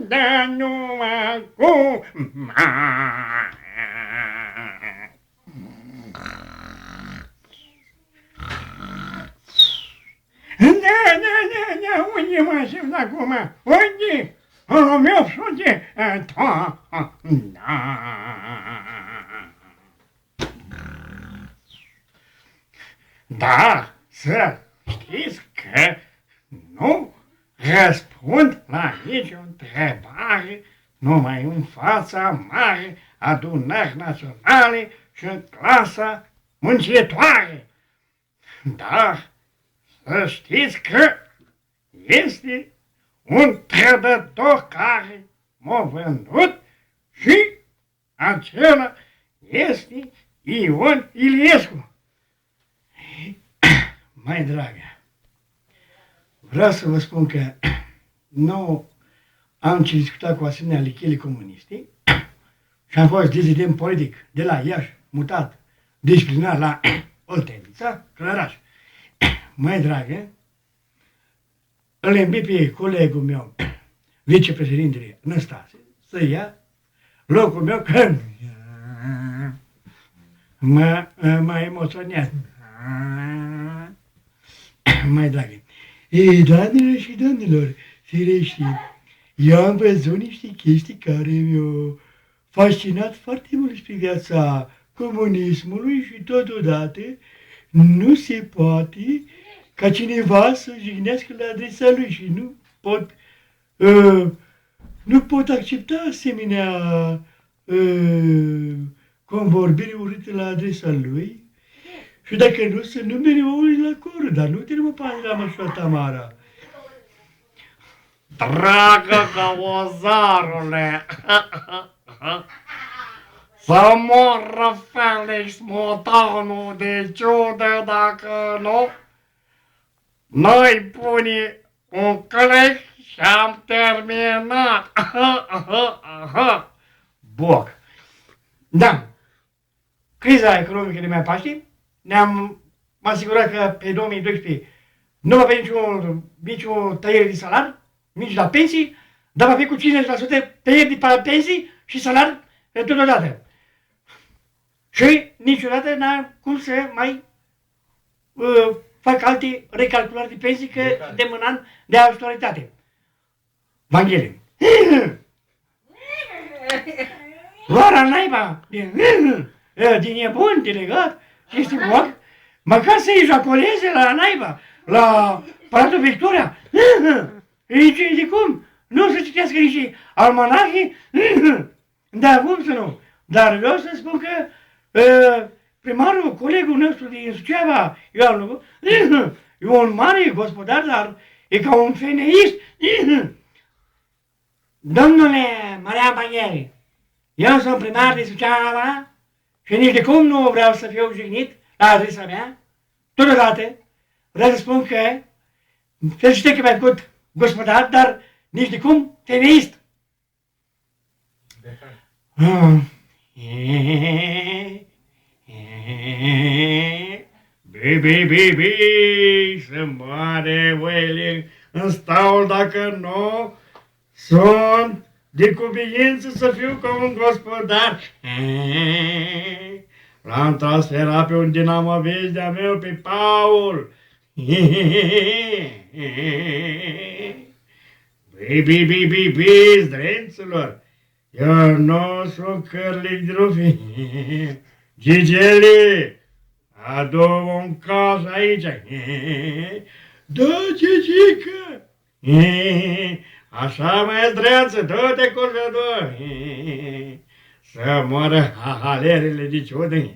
Dar nu acum. Da, unde mă aștept acum? Unde? O meu frunte? Da, să știți că nu răspund la nicio întrebare numai în fața mare adunări naționale și în clasa muncitoare. Dar să știți că este un trădător care m-a vândut și acela este Ion Iliescu. Mai dragă, vreau să vă spun că nu am ce discuta cu asemenea lichele comuniste și am fost dizident politic de la Iași, mutat disciplinar la Oltenița, Clăraș. Mai dragă, îl îmbi pe colegul meu, vicepreședintele Năstase, să ia locul meu că mă emoționează. Mai dragă, doamnelor și domnilor, firește, eu am văzut niște chestii care mi-au fascinat foarte mult spre viața comunismului și totodată nu se poate ca cineva să jignească la adresa lui și nu pot accepta asemenea convorbiri urâte la adresa lui. Și dacă nu, să numere omului la coră, dar nu te mă pani la mășua Tamara. Dragă căuzarule, să moră Felix Motanu de ciudă dacă nu, noi pune un click și am terminat. Boc. Da. Criza economică de mai Paște, ne-am asigurat că pe 2012 nu va fi nicio tăiere de salar, nici la pensii, dar va fi cu 50% tăieri de pensii și salar totodată. Și niciodată n-am cum să mai fac alte recalculări de pensii, că de un an de actualitate. Vanghele. Luarea naiba, din nebun, delegat, este moc, măcar să ejaculeze la naiba, la Palatul Victoria. De cum? Nu să citească nici almanahe? Da, cum să nu? Dar vreau să spun că primarul, colegul nostru din Suceava, e un mare gospodar, dar e ca un feneist. Domnule Marian Bangheri, eu sunt primar de Suceava și nici de cum nu vreau să fiu jignit la adresa mea. Totodată vreau să spun că felicitări că mi-ai făcut gospodar, dar nici de cum feneist. Bi, să moare Welling în staul dacă nu sunt de cuviință să fiu ca un gospodar. L-am transferat pe un dinamovist de-a meu, pe Paul. Bi, zdrenților, eu nu sunt cărlic de rufi. Gigeli, adu un caz aici. Da, Gigică. Așa, mai zdreanță, du-te cu vedor. Să moară halerile de ciudă.